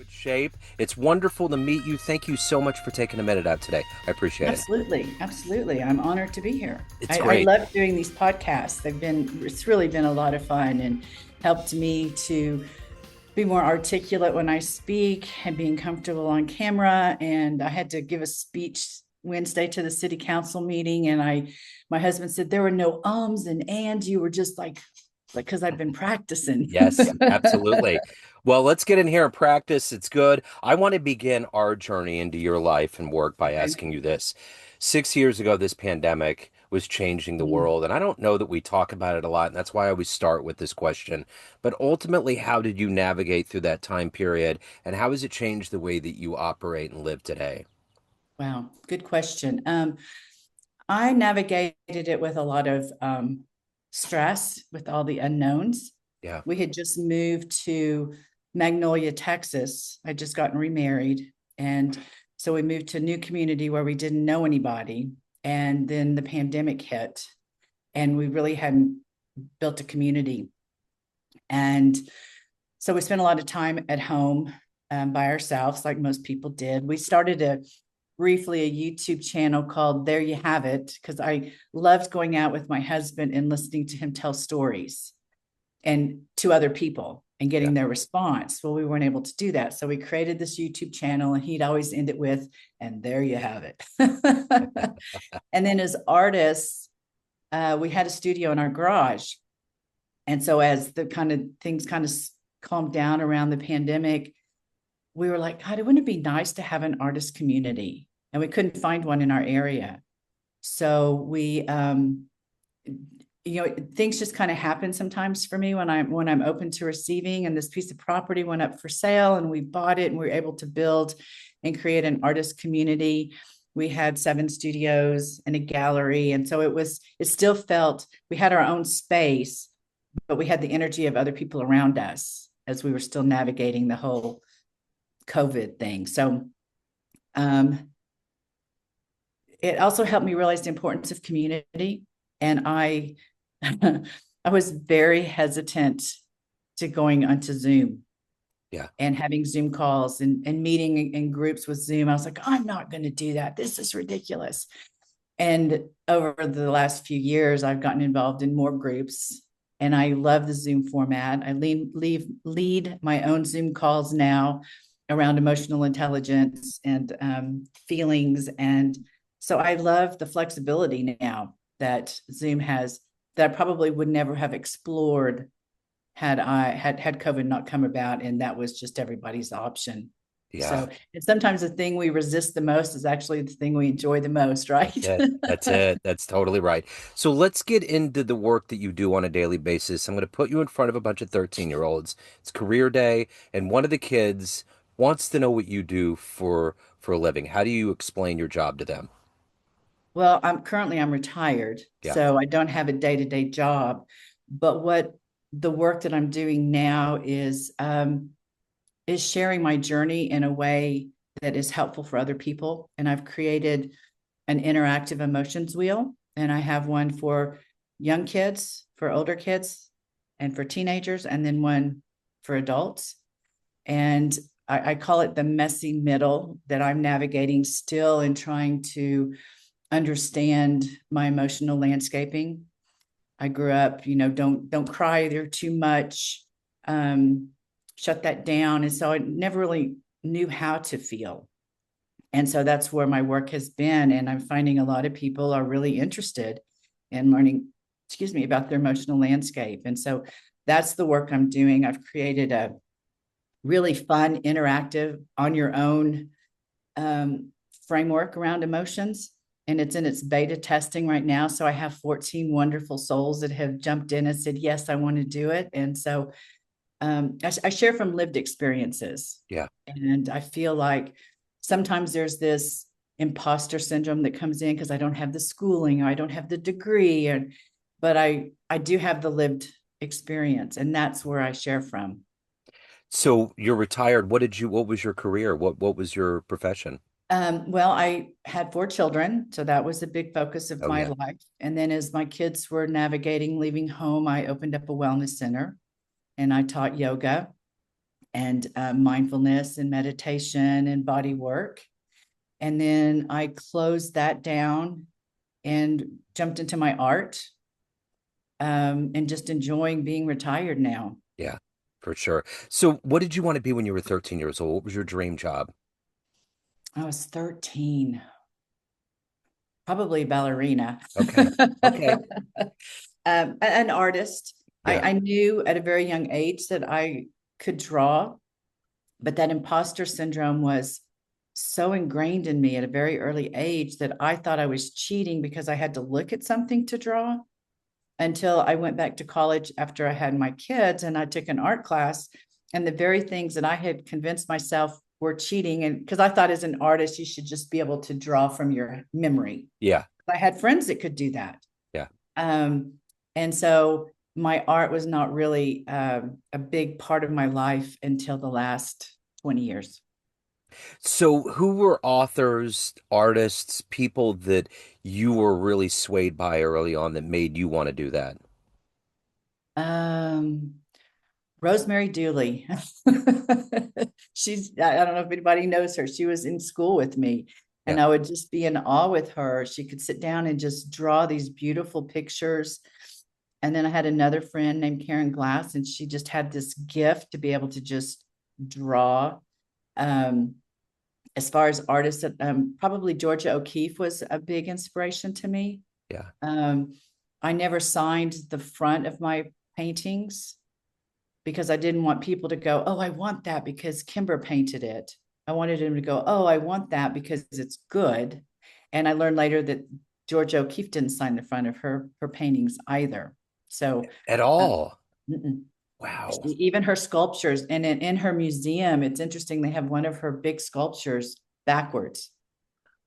good shape. It's wonderful to meet you. Thank you so much for taking a minute out today. I appreciate it. Absolutely. Absolutely. I'm honored to be here. It's I great. love doing these podcasts. It's really been a lot of fun and helped me to be more articulate when I speak and being comfortable on camera. And I had to give a speech Wednesday to the city council meeting. And my husband said there were no ums and ands. You were just like, because I've been practicing. Yes, absolutely. Well, let's get in here and practice. It's good. I want to begin our journey into your life and work by Okay. asking you this. 6 years ago, this pandemic was changing the Mm. world, and I don't know that we talk about it a lot, and that's why I always start with this question. But ultimately, how did you navigate through that time period, and how has it changed the way that you operate and live today? Wow, good question. I navigated it with a lot of stress with all the unknowns. Yeah. We had just moved to Magnolia, Texas. I'd just gotten remarried. And so we moved to a new community where we didn't know anybody. And then the pandemic hit, and we really hadn't built a community. And so we spent a lot of time at home by ourselves, like most people did. We started briefly a YouTube channel called There You Have It, because I loved going out with my husband and listening to him tell stories and to other people and Yeah. getting their response. Well, we weren't able to do that. So we created this YouTube channel, and he'd always end it with, and there you have it. And then as artists, we had a studio in our garage. And so as the kind of things kind of calmed down around the pandemic, we were like, God, wouldn't it be nice to have an artist community? And we couldn't find one in our area. So things just kind of happen sometimes for me when I'm open to receiving. And this piece of property went up for sale, and we bought it, and we were able to build and create an artist community. We had 7 studios and a gallery. And so it still felt we had our own space, but we had the energy of other people around us as we were still navigating the whole COVID thing. So um, it also helped me realize the importance of community. And I I was very hesitant to going onto Zoom Yeah. and having Zoom calls and meeting in groups with Zoom. I was like, I'm not going to do that. This is ridiculous. And over the last few years, I've gotten involved in more groups, and I love the Zoom format. I lead my own Zoom calls now around emotional intelligence and feelings. And so I love the flexibility now that Zoom has, that I probably would never have explored had COVID not come about, and that was just everybody's option. Yeah. So it's sometimes the thing we resist the most is actually the thing we enjoy the most, That's right? it. That's it. That's totally right. So let's get into the work that you do on a daily basis. I'm going to put you in front of a bunch of 13-year-olds. It's career day, and one of the kids wants to know what you do for a living. How do you explain your job to them? Well, I'm retired, Yeah. so I don't have a day-to-day job. But what the work that I'm doing now is sharing my journey in a way that is helpful for other people. And I've created an interactive emotions wheel, and I have one for young kids, for older kids, and for teenagers, and then one for adults. And I call it the messy middle that I'm navigating still and trying to understand my emotional landscaping. I grew up, don't cry there too much. Um, Shut that down. And so I never really knew how to feel. And so that's where my work has been. And I'm finding a lot of people are really interested in learning, about their emotional landscape. And so that's the work I'm doing. I've created a really fun, interactive, on your own um, framework around emotions. And it's in its beta testing right now. So I have 14 wonderful souls that have jumped in and said, yes, I want to do it. And so I share from lived experiences. Yeah. And I feel like sometimes there's this imposter syndrome that comes in because I don't have the schooling or I don't have the degree. But I do have the lived experience. And that's where I share from. So you're retired. What was your career? What was your profession? Well, I had 4 children, so that was a big focus of Oh my yeah. life. And then as my kids were navigating leaving home, I opened up a wellness center and I taught yoga. and mindfulness and meditation and body work. And then I closed that down and jumped into my art, and just enjoying being retired now. Yeah, for sure. So, what did you want to be when you were 13 years old? What was your dream job? I was 13, probably ballerina. Okay. Okay. An artist. Yeah. I knew at a very young age that I could draw, but that imposter syndrome was so ingrained in me at a very early age that I thought I was cheating because I had to look at something to draw, until I went back to college after I had my kids and I took an art class. And the very things that I had convinced myself were cheating, and because I thought as an artist, you should just be able to draw from your memory. Yeah. I had friends that could do that. Yeah. Um, and so my art was not really a big part of my life until the last 20 years. So, who were authors, artists, people that you were really swayed by early on that made you want to do that? Um, Rosemary Dooley. I don't know if anybody knows her. She was in school with me, Yeah. and I would just be in awe with her. She could sit down and just draw these beautiful pictures. And then I had another friend named Karen Glass, and she just had this gift to be able to just draw. Um, as far as artists, probably Georgia O'Keeffe was a big inspiration to me. Yeah. Um, I never signed the front of my paintings because I didn't want people to go, oh, I want that because Kimber painted it. I wanted him to go, oh, I want that because it's good. And I learned later that George O'Keeffe didn't sign the front of her paintings either. So At uh, all. mm-mm. Wow. Even her sculptures, and in her museum, it's interesting. They have one of her big sculptures backwards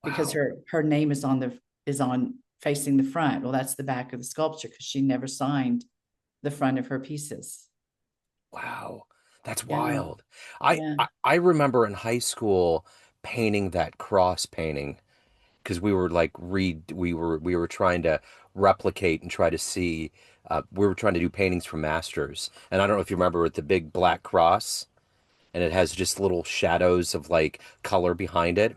because Wow. her name is on facing the front. Well, that's the back of the sculpture because she never signed the front of her pieces. Wow. That's Yeah, wild. I, yeah. I remember in high school painting that cross painting because we were like we were trying to replicate and try to see we were trying to do paintings from masters. And I don't know if you remember with the big black cross and it has just little shadows of like color behind it.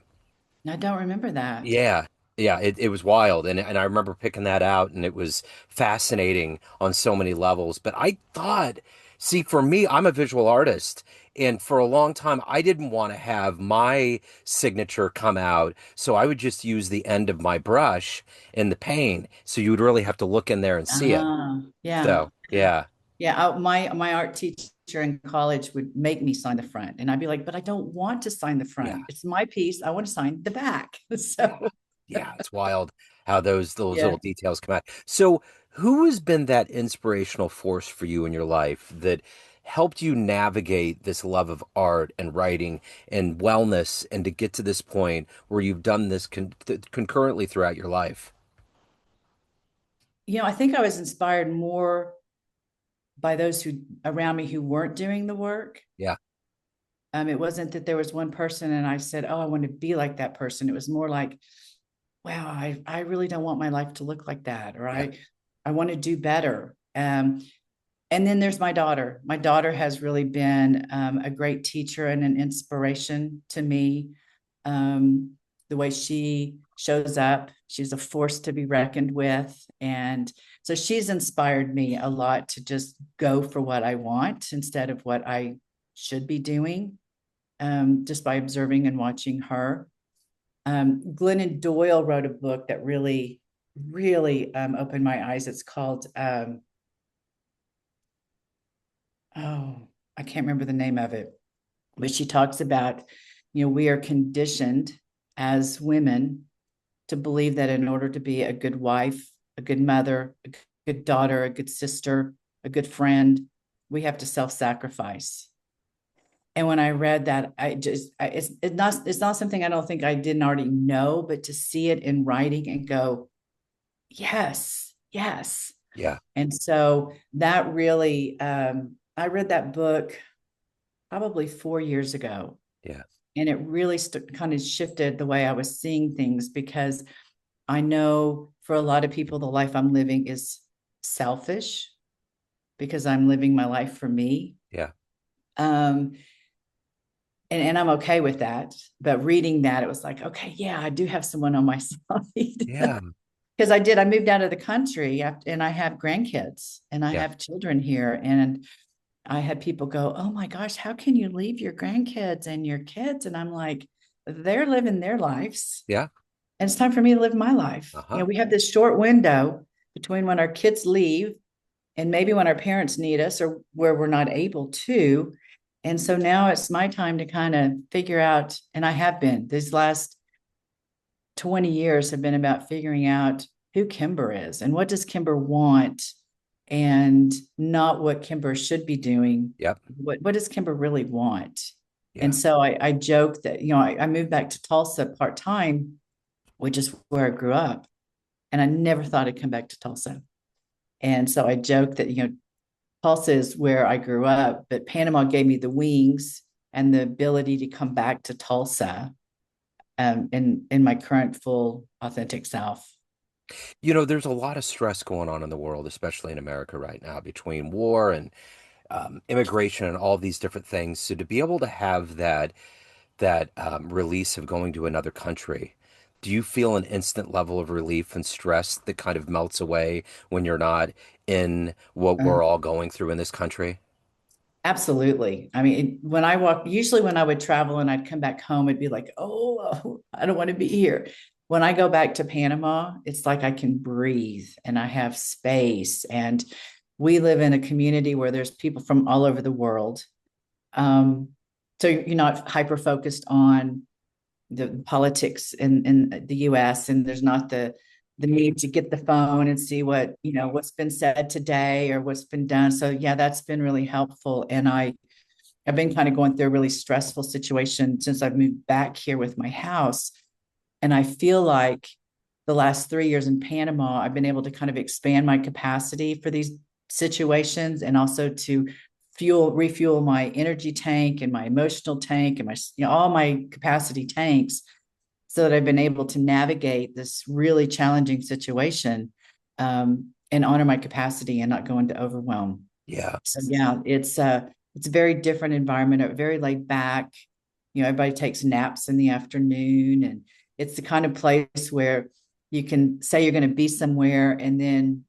I don't remember that. Yeah. Yeah, it was wild and I remember picking that out and it was fascinating on so many levels. But I thought, see, for me, I'm a visual artist and for a long time I didn't want to have my signature come out, so I would just use the end of my brush in the paint. So you would really have to look in there and see it. Yeah, So, yeah. yeah. My art teacher in college would make me sign the front, and I'd be like, "But I don't want to sign the Yeah. front. It's my piece. I want to sign the back." Yeah. So Yeah, it's wild how those yeah, little details come out. So, who has been that inspirational force for you in your life that helped you navigate this love of art and writing and wellness and to get to this point where you've done this concurrently throughout your life? I think I was inspired more by those who around me who weren't doing the work. Yeah, It wasn't that there was one person and I said, "Oh, I want to be like that person." It was more like, "Wow, I really don't want my life to look like that," or yeah, I want to do better. And then there's my daughter. My daughter has really been a great teacher and an inspiration to me. Um, the way she shows up, she's a force to be reckoned with. And so she's inspired me a lot to just go for what I want instead of what I should be doing, just by observing and watching her. Glennon Doyle wrote a book that really opened my eyes. It's called oh, I can't remember the name of it, but she talks about, we are conditioned as women to believe that in order to be a good wife, a good mother, a good daughter, a good sister, a good friend, we have to self-sacrifice. And when I read that, it's not something I don't think I didn't already know, but to see it in writing and go, yes, yes. yeah, And so that really, I read that book probably 4 years ago. yeah, And it really kind of shifted the way I was seeing things, because I know for a lot of people, the life I'm living is selfish because I'm living my life for me. yeah, Um, and I'm okay with that. But reading that, it was like, okay, yeah, I do have someone on my side. Yeah. Because I moved out of the country and I have grandkids and I Yeah. have children here. And I had people go, oh my gosh, how can you leave your grandkids and your kids? And I'm like, they're living their lives. Yeah. And it's time for me to live my life. You Uh-huh. know, we have this short window between when our kids leave and maybe when our parents need us or where we're not able to. And so now it's my time to kind of figure out, and I have been these last 20 years have been about figuring out who Kimber is and what does Kimber want and not what Kimber should be doing. Yep. What does Kimber really want? Yeah. And so I joke that, I moved back to Tulsa part time, which is where I grew up. And I never thought I'd come back to Tulsa. And so I joke that, Tulsa is where I grew up, but Panama gave me the wings and the ability to come back to Tulsa in my current full authentic self. There's a lot of stress going on in the world, especially in America right now, between war and immigration and all these different things. So to be able to have that release of going to another country, do you feel an instant level of relief and stress that kind of melts away when you're not in what Uh, we're all going through in this country? Absolutely. I mean, when I walk, usually when I would travel and I'd come back home, it'd be like, oh, I don't want to be here. When I go back to Panama, it's like I can breathe and I have space. And we live in a community where there's people from all over the world. Um, so you're not hyper focused on the politics in the US, and there's not the need to get the phone and see what's been said today or what's been done. So yeah, that's been really helpful. And I've been kind of going through a really stressful situation since I've moved back here with my house. And I feel like the last 3 years in Panama, I've been able to kind of expand my capacity for these situations and also to refuel my energy tank and my emotional tank and my, all my capacity tanks so that I've been able to navigate this really challenging situation and honor my capacity and not go into overwhelm. Yeah. So yeah, it's a very different environment, very laid back. Everybody takes naps in the afternoon, and it's the kind of place where you can say you're going to be somewhere and then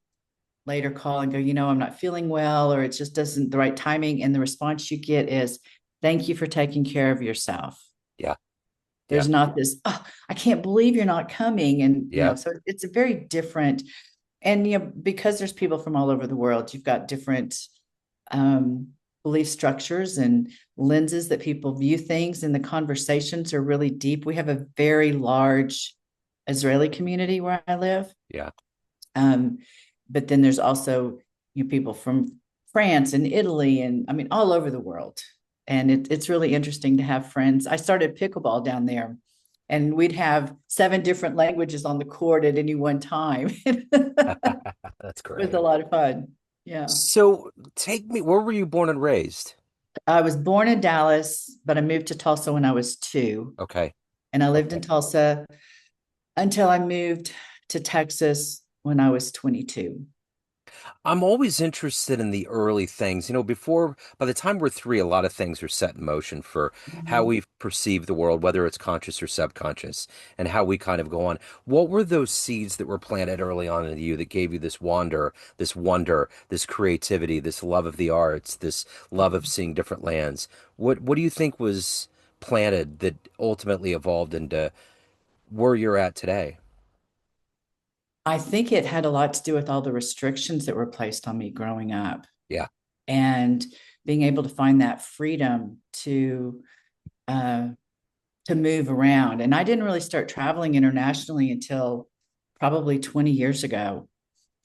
later call and go, I'm not feeling well, or it just doesn't the right timing. And the response you get is, thank you for taking care of yourself. Yeah. Yeah. There's not this, oh, I can't believe you're not coming. And, Yeah. so it's a very different, and, because there's people from all over the world, you've got different um, belief structures and lenses that people view things, and the conversations are really deep. We have a very large Israeli community where I live. Yeah. Um, but then there's also, people from France and Italy and I mean, all over the world. And it's really interesting to have friends. I started pickleball down there and we'd have 7 different languages on the court at any one time. It That's was a great. lot of fun. Yeah. So take me, where were you born and raised? I was born in Dallas, but I moved to Tulsa when I was 2. Okay. And I lived Okay. in Tulsa until I moved to Texas when I was 22. I'm always interested in the early things. By the time we're three, a lot of things are set in motion for how Mhm. we perceive the world, whether it's conscious or subconscious, and how we kind of go on. What were those seeds that were planted early on in you that gave you this wonder, this creativity, this love of the arts, this love of seeing different lands? What do you think was planted that ultimately evolved into where you're at today? I think it had a lot to do with all the restrictions that were placed on me growing up Yeah. and being able to find that freedom uh, to move around. And I didn't really start traveling internationally until probably 20 years ago.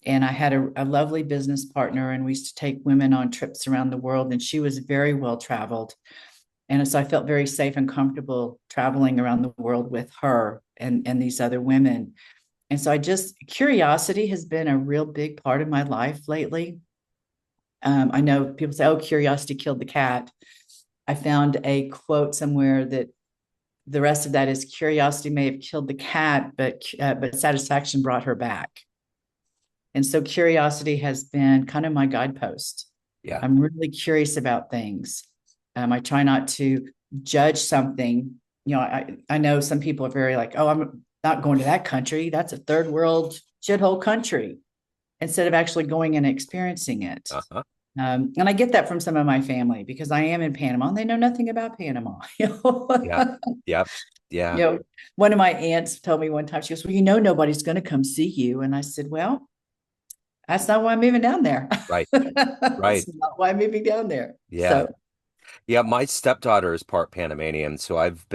And I had a lovely business partner, and we used to take women on trips around the world. And she was very well traveled. And so I felt very safe and comfortable traveling around the world with her and these other women. And so curiosity has been a real big part of my life lately. I know people say, oh, curiosity killed the cat. I found a quote somewhere that the rest of that is curiosity may have killed the cat, but satisfaction brought her back. And so curiosity has been kind of my guidepost. Yeah. I'm really curious about things. I try not to judge something. I know some people are very like, oh, I'm not going to that country. That's a third world shithole country, instead of actually going and experiencing it. Uh-huh. And I get that from some of my family because I am in Panama and they know nothing about Panama. Yeah. Yep. Yeah. You know, one of my aunts told me one time, she goes, well, you know, nobody's going to come see you. And I said, well, that's not why I'm moving down there. Right. That's Right. not why I'm moving down there. Yeah. So, Yeah, my stepdaughter is part Panamanian, so I've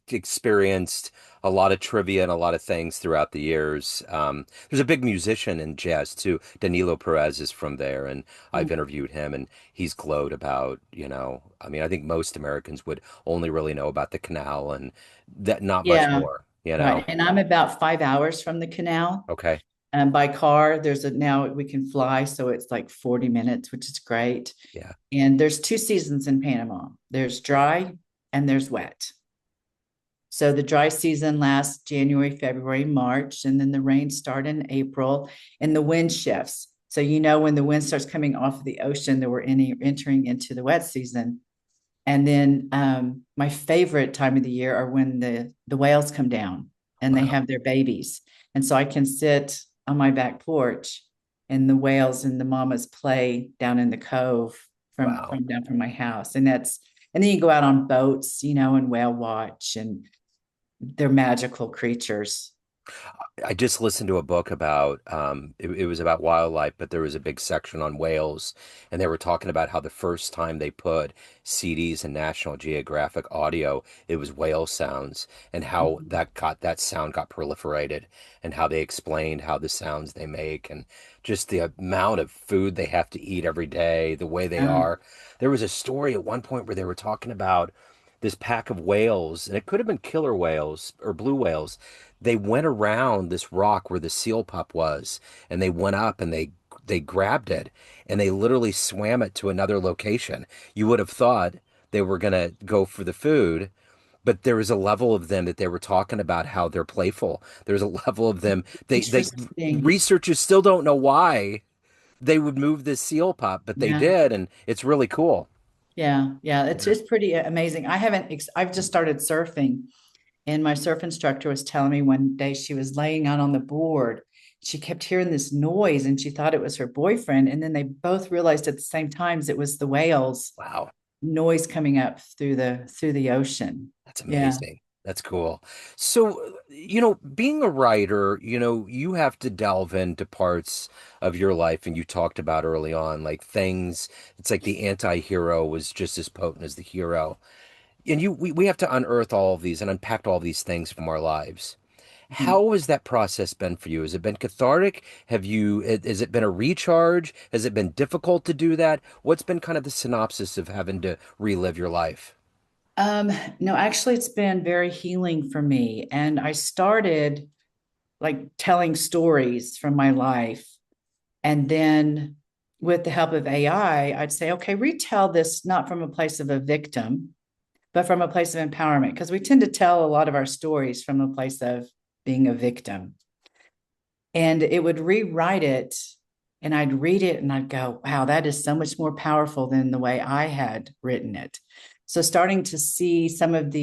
experienced a lot of trivia and a lot of things throughout the years. There's a big musician in jazz too. Danilo Perez is from there, and I've interviewed him, and he's glowed about, I mean, I think most Americans would only really know about the canal and that, not much yeah, more, right. And I'm about 5 hours from the canal. Okay. And by car, now we can fly. So it's like 40 minutes, which is great. Yeah. And there's two seasons in Panama. There's dry and there's wet. So the dry season lasts January, February, March, and then the rains start in April and the wind shifts. So when the wind starts coming off of the ocean, that we're entering into the wet season. And then my favorite time of the year are when the whales come down and they Wow. have their babies. And so I can sit on my back porch and the whales and the mamas play down in the cove Wow. from down from my house. And then you go out on boats, and whale watch, and they're magical creatures. I just listened to a book about it was about wildlife, but there was a big section on whales, and they were talking about how the first time they put CDs in National Geographic audio, it was whale sounds, and how that sound got proliferated, and how they explained how the sounds they make, and just the amount of food they have to eat every day, the way they Um, are. There was a story at one point where they were talking about this pack of whales, and it could have been killer whales or blue whales. They went around this rock where the seal pup was, and they went up and they grabbed it, and they literally swam it to another location. You would have thought they were gonna go for the food, but there was a level of them that they were talking about how they're playful. There's a level of them. They Interesting. researchers still don't know why they would move this seal pup, but they Yeah. did, and it's really cool. Yeah. Yeah. It's Yeah. it's pretty amazing. I've just started surfing. And my surf instructor was telling me one day she was laying out on the board. She kept hearing this noise and she thought it was her boyfriend. And then they both realized at the same time it was the whales Wow. noise coming up through the ocean. That's Yeah. amazing. That's cool. So, being a writer, you have to delve into parts of your life, and you talked about early on, like things, it's like the anti-hero was just as potent as the hero. And we have to unearth all of these and unpack all these things from our lives. Mhm. How has that process been for you? Has it been cathartic? Has it been a recharge? Has it been difficult to do that? What's been kind of the synopsis of having to relive your life? Um, no, actually, it's been very healing for me. And I started like telling stories from my life. And then with the help of AI, I'd say, okay, retell this not from a place of a victim, but from a place of empowerment, because we tend to tell a lot of our stories from a place of being a victim. And it would rewrite it, and I'd read it and I'd go, wow, that is so much more powerful than the way I had written it. So, starting to see some of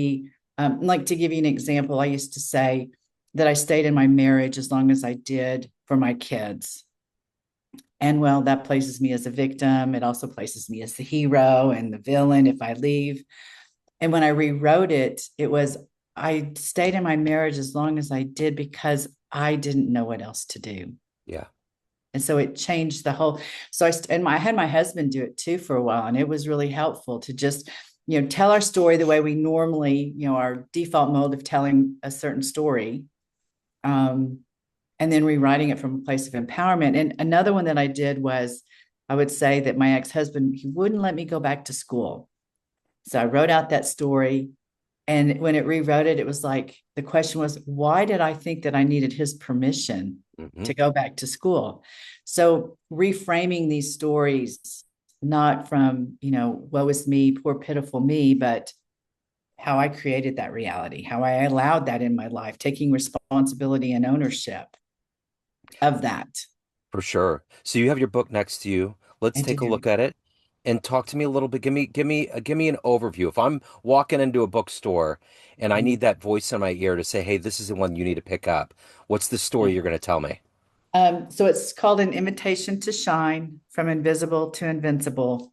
like to give you an example, I used to say that I stayed in my marriage as long as I did for my kids. And well, that places me as a victim. It also places me as the hero and the villain if I leave. And when I rewrote it, it was I stayed in my marriage as long as I did because I didn't know what else to do. Yeah. And so it changed the whole. So I had my husband do it too for a while, and it was really helpful to just tell our story the way we normally our default mode of telling a certain story, um, and then rewriting it from a place of empowerment. And another one that I did was I would say that my ex-husband, he wouldn't let me go back to school, so I wrote out that story. And when it rewrote it, it was like the question was, why did I think that I needed his permission Hmm. to go back to school? So reframing these stories, not from, woe is me, poor, pitiful me, but how I created that reality, how I allowed that in my life, taking responsibility and ownership of that. For sure. So you have your book next to you. Let's I take a do. look at it. and talk to me a little bit. Give me an overview. If I'm walking into a bookstore and I need that voice in my ear to say, "Hey, this is the one you need to pick up." What's the story you're going to tell me? So it's called An Invitation to Shine From Invisible to Invincible.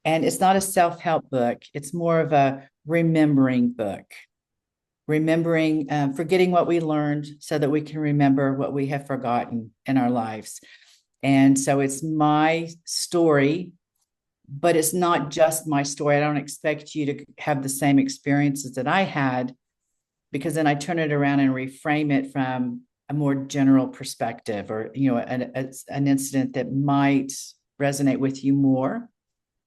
And it's not a self help book, it's more of a remembering book. Remembering, forgetting what we learned so that we can remember what we have forgotten in our lives. And so it's my story, but it's not just my story. I don't expect you to have the same experiences that I had, because then I turn it around and reframe it from a more general perspective, or an incident that might resonate with you more.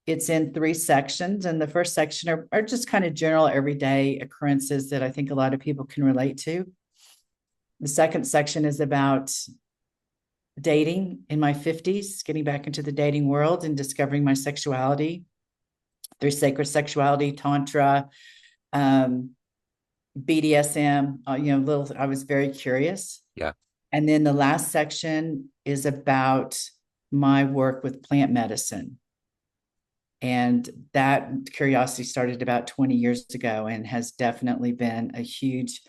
It's in three sections, and the first section are just kind of general everyday occurrences that I think a lot of people can relate to. The second section is about dating in my 50s, getting back into the dating world and discovering my sexuality through sacred sexuality, tantra, um, BDSM. Little. I was very curious. Yeah. And then the last section is about my work with plant medicine. And that curiosity started about 20 years ago and has definitely been a huge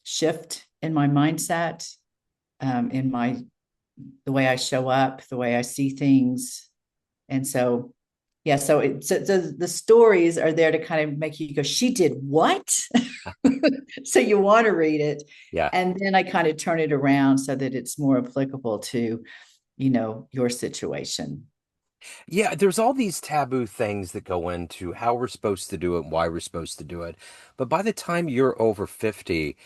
shift in my mindset, in my the way I show up, the way I see things. And so, yeah, so the stories are there to kind of make you go, she did what? So you want to read it. Yeah. And then I kind of turn it around so that it's more applicable to, your situation. Yeah, there's all these taboo things that go into how we're supposed to do it, why we're supposed to do it. But by the time you're over 50,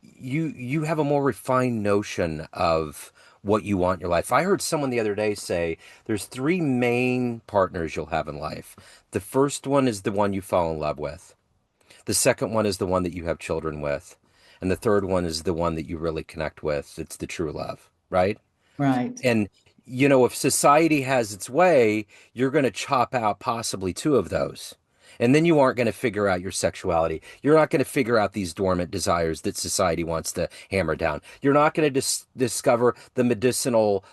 you have a more refined notion of what you want in your life. I heard someone the other day say there's three main partners you'll have in life. The first one is the one you fall in love with. The second one is the one that you have children with. And the third one is the one that you really connect with. It's the true love, right? Right. And if society has its way, you're going to chop out possibly two of those. And then you aren't going to figure out your sexuality. You're not going to figure out these dormant desires that society wants to hammer down. You're not going to discover the medicinal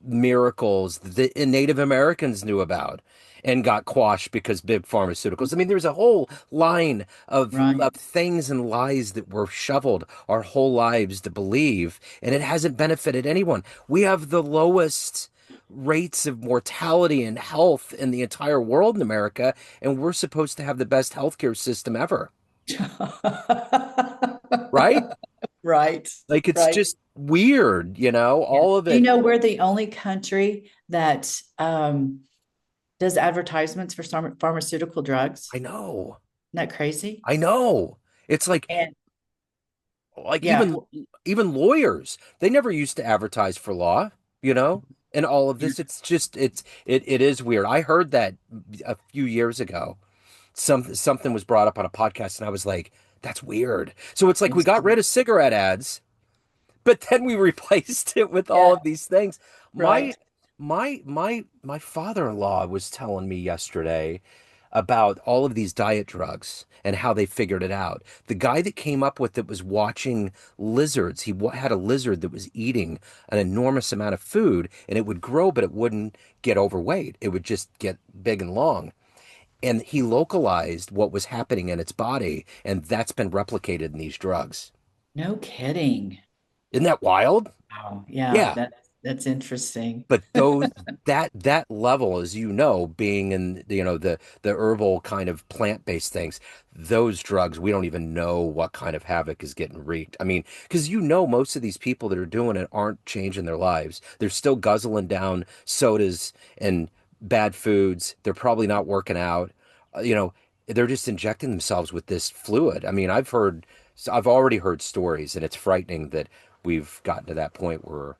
miracles that Native Americans knew about and got quashed because big pharmaceuticals. I mean, there's a whole line of Right. things and lies that were shoveled our whole lives to believe, and it hasn't benefited anyone. We have the lowest rates of mortality and health in the entire world in America, and we're supposed to have the best healthcare system ever, right? Right. Like it's Right. just weird, Yeah. all of You it. know, we're the only country that does advertisements for pharmaceutical drugs. I know. Isn't that crazy? I know. It's And like yeah, even lawyers, they never used to advertise for law, you know? And all of yeah, this, it is weird. I heard that a few years ago. Something was brought up on a podcast and I was like, that's weird. So it's like we got rid of cigarette ads, but then we replaced it with all yeah, of these things. My right. my father-in-law was telling me yesterday about all of these diet drugs and how they figured it out. The guy that came up with it was watching lizards. He had a lizard that was eating an enormous amount of food and it would grow, but it wouldn't get overweight. It would just get big and long. And he localized what was happening in its body, and that's been replicated in these drugs. No kidding. Isn't that wild? Wow. Yeah, Yeah. that's interesting. But that level, as you know, being in the herbal kind of plant-based things, those drugs, we don't even know what kind of havoc is getting wreaked. I mean, because most of these people that are doing it aren't changing their lives. They're still guzzling down sodas and bad foods. They're probably not working out. They're just injecting themselves with this fluid. I mean, I've already heard stories, and it's frightening that we've gotten to that point where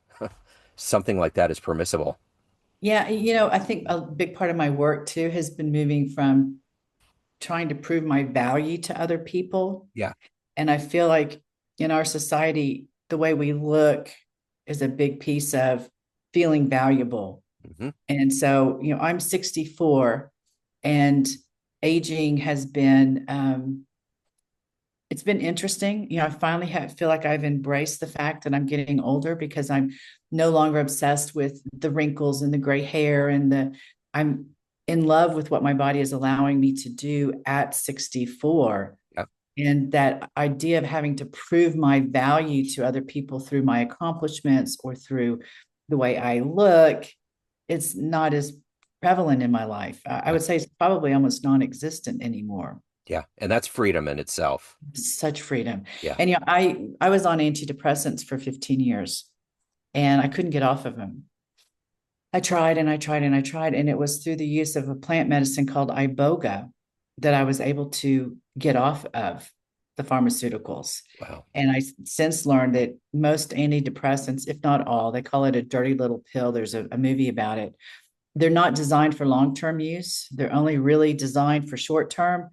something like that is permissible. Yeah, I think a big part of my work too has been moving from trying to prove my value to other people. Yeah. And I feel like in our society, the way we look is a big piece of feeling valuable. Hmm. And so, I'm 64, and aging has been it's been interesting. I finally feel like I've embraced the fact that I'm getting older because I'm no longer obsessed with the wrinkles and the gray hair I'm in love with what my body is allowing me to do at 64. Yeah. And that idea of having to prove my value to other people through my accomplishments or through the way I look, it's not as prevalent in my life. I Yeah. would say it's probably almost non-existent anymore. Yeah. And that's freedom in itself. Such freedom. Yeah. And I was on antidepressants for 15 years and I couldn't get off of them. I tried and I tried and I tried, and it was through the use of a plant medicine called iboga that I was able to get off of the pharmaceuticals. Wow. And I since learned that most antidepressants, if not all, they call it a dirty little pill. There's a movie about it. They're not designed for long-term use. They're only really designed for short-term,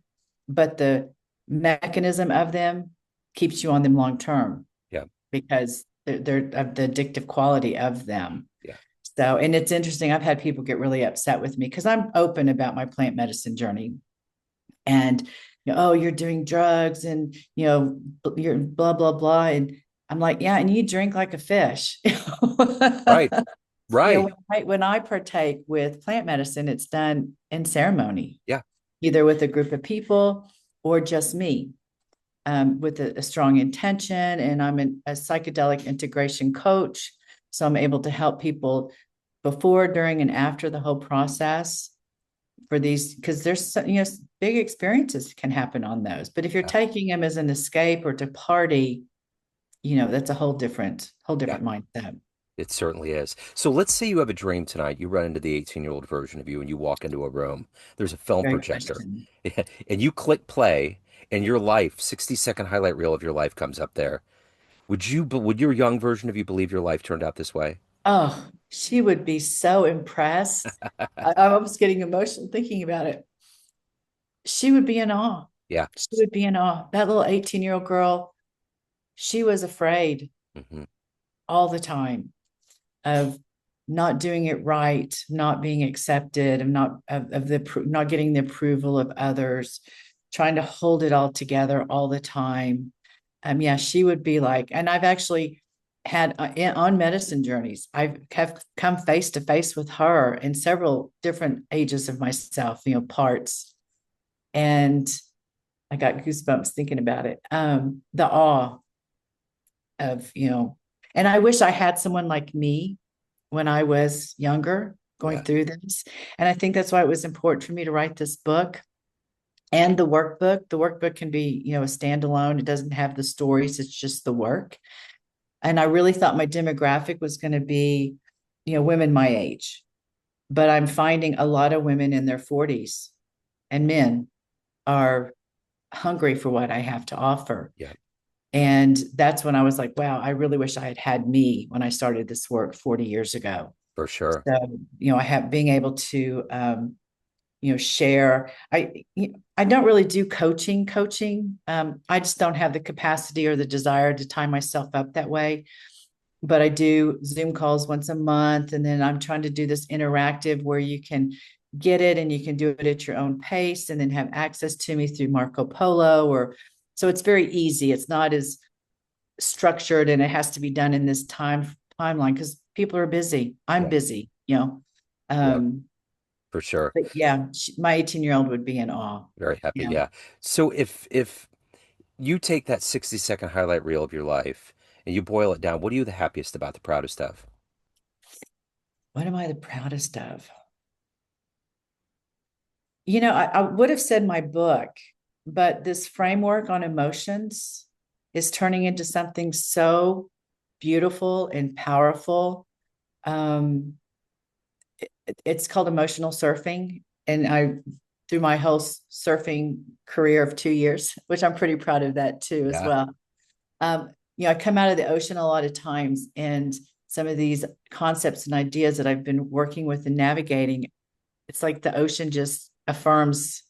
but the mechanism of them keeps you on them long-term Yeah. because they're of the addictive quality of them. Yeah. So, and it's interesting. I've had people get really upset with me because I'm open about my plant medicine journey. And, oh, you're doing drugs and, you're blah, blah, blah. And I'm like, yeah, and you drink like a fish. Right. Right. When I partake with plant medicine, it's done in ceremony, Yeah. either with a group of people or just me, with a strong intention. And I'm a psychedelic integration coach. So I'm able to help people before, during, and after the whole process for these, because there's, big experiences can happen on those. But if you're Yeah. taking them as an escape or to party, that's a whole Yeah. different mindset. It certainly is. So let's say you have a dream tonight. You run into the 18-year-old version of you and you walk into a room. There's a film Great projector. question. And you click play and your life, 60-second highlight reel of your life comes up there. Would your young version of you believe your life turned out this way? Oh, she would be so impressed. I'm almost getting emotional thinking about it. She would be in awe. Yeah. She would be in awe. That little 18-year-old girl, she was afraid Hmm. all the time of not doing it right, not being accepted, of not getting the approval of others, trying to hold it all together all the time. Yeah, she would be like, and I've actually had on medicine journeys, I've have come face to face with her in several different ages of myself, parts, and I got goosebumps thinking about it. The awe of, and I wish I had someone like me when I was younger going Yeah. through this. And I think that's why it was important for me to write this book and the workbook. The workbook can be, a standalone. It doesn't have the stories, it's just the work. And I really thought my demographic was going to be, women my age. But I'm finding a lot of women in their 40s and men are hungry for what I have to offer. Yeah. And that's when I was like, wow, I really wish I had had me when I started this work 40 years ago. For sure. So, I have being able to, share. I don't really do coaching. I just don't have the capacity or the desire to tie myself up that way. But I do Zoom calls once a month. And then I'm trying to do this interactive where you can get it and you can do it at your own pace and then have access to me through Marco Polo so it's very easy. It's not as structured and it has to be done in this timeline because people are busy. I'm Yeah. busy. Yeah. Um, For sure. but yeah, my 18-year-old would be in awe. Very happy. Yeah. Yeah. So if you take that 60-second highlight reel of your life and you boil it down, what are you the happiest about, the proudest of? What am I the proudest of? I would have said my book, but this framework on emotions is turning into something so beautiful and powerful. Um, it's called emotional surfing. And through my whole surfing career of 2 years, which I'm pretty proud of that too, as Yeah. well. I come out of the ocean a lot of times, and some of these concepts and ideas that I've been working with and navigating, it's like the ocean just affirms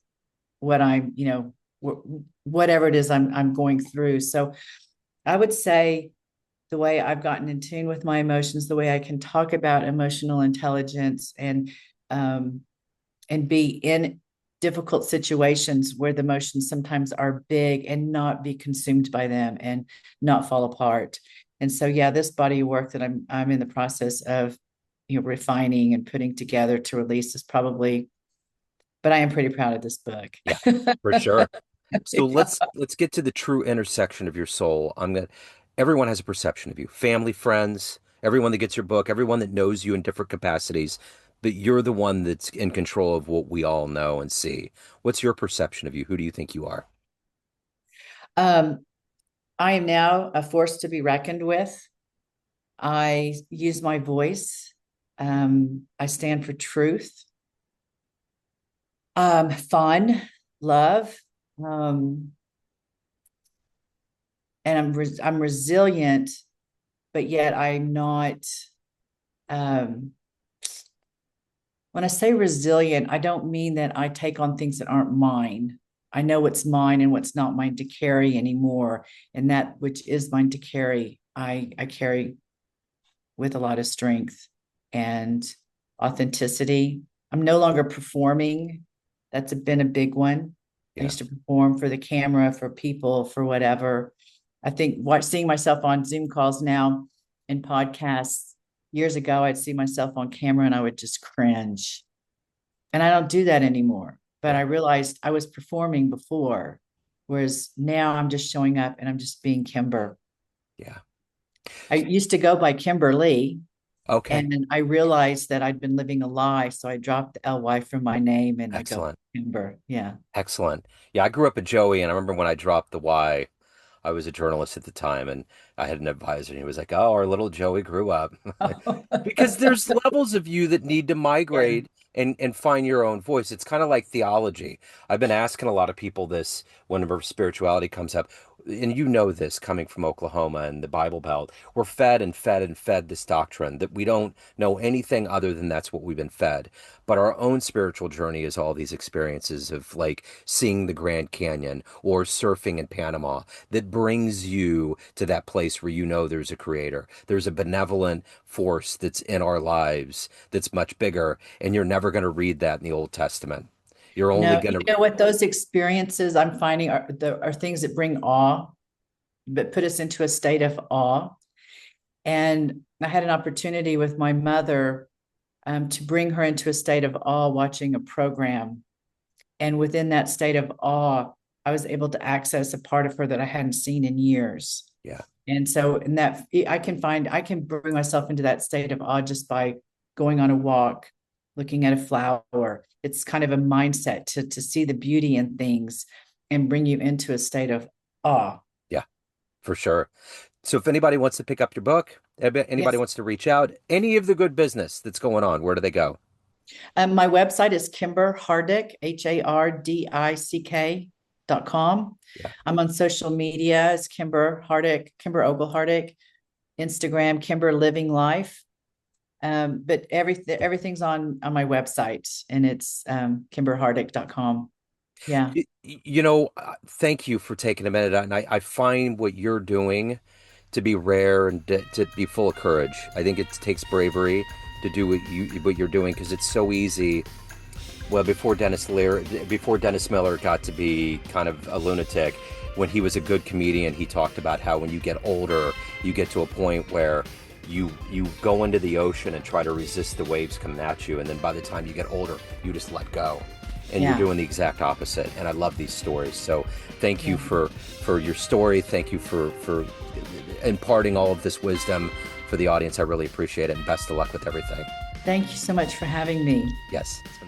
what I'm, whatever it is I'm going through. So I would say the way I've gotten in tune with my emotions, the way I can talk about emotional intelligence um, and be in difficult situations where the emotions sometimes are big and not be consumed by them and not fall apart. And so, yeah, this body of work that I'm in the process of, refining and putting together to release is probably, but I am pretty proud of this book. Yeah, for sure. So Yeah. let's get to the true intersection of your soul. Everyone has a perception of you. Family, friends, everyone that gets your book, everyone that knows you in different capacities, but you're the one that's in control of what we all know and see. What's your perception of you? Who do you think you are? Um, I am now a force to be reckoned with. I use my voice. I stand for truth, fun, love, um, and I'm resilient, but yet I'm not. Um, when I say resilient, I don't mean that I take on things that aren't mine. I know what's mine and what's not mine to carry anymore, and that which is mine to carry, I carry with a lot of strength and authenticity. I'm no longer performing. Been a big one. I Yeah, used to perform for the camera, for people, for whatever. I think seeing myself on Zoom calls now and podcasts. Years ago, I'd see myself on camera and I would just cringe. And I don't do that anymore. But I yeah, realized I was performing before, whereas now I'm just showing up and I'm just being Kimber. yeah. I used to go by Kimberly, Okay, and I realized that I'd been living a lie. So I dropped the LY from my name and I go excellent. Kimber. Yeah. Excellent. Yeah, I grew up at Joey, and I remember when I dropped the Y, I was a journalist at the time, and I had an advisor, and he was like, "Oh, our little Joey grew up." Because there's levels of you that need to Yeah. migrate and find your own voice. It's kind of like theology. I've been asking a lot of people this whenever spirituality comes up, and you know this coming from Oklahoma and the Bible Belt. We're fed and fed and fed this doctrine that we don't know anything other than that's what we've been fed. But our own spiritual journey is all these experiences of like seeing the Grand Canyon or surfing in Panama that brings you to that place where you know there's a creator. There's a benevolent force that's in our lives that's much bigger, and you're never going to read that in the Old Testament. You're only No, going you to, know what? Those experiences I'm finding are things that bring awe, but put us into a state of awe. And I had an opportunity with my mother to bring her into a state of awe watching a program. And within that state of awe, I was able to access a part of her that I hadn't seen in years. yeah, And so, in that, I can bring myself into that state of awe just by going on a walk, looking at a flower. It's kind of a mindset to see the beauty in things and bring you into a state of awe. yeah, for sure. So if anybody wants to pick up your book, anybody Yes. wants to reach out, any of the good business that's going on, where do they go? My website is Kimber Hardick, HARDICK.com. Yeah. I'm on social media as Kimber Hardick, Kimber Ogle Hardick, Instagram, Kimber Living Life. But everything's on my website, and it's kimberhardick.com. Yeah. Thank you for taking a minute. And I find what you're doing to be rare and to be full of courage. I think it takes bravery to do what you're doing because it's so easy. Well, before Dennis Miller got to be kind of a lunatic, when he was a good comedian, he talked about how when you get older, you get to a point where you go into the ocean and try to resist the waves coming at you, and then by the time you get older, you just let go. And you're Yeah. doing the exact opposite. And I love these stories. So thank you Yeah. for your story. Thank you for imparting all of this wisdom for the audience. I really appreciate it. And best of luck with everything. Thank you so much for having me. Yes, it's been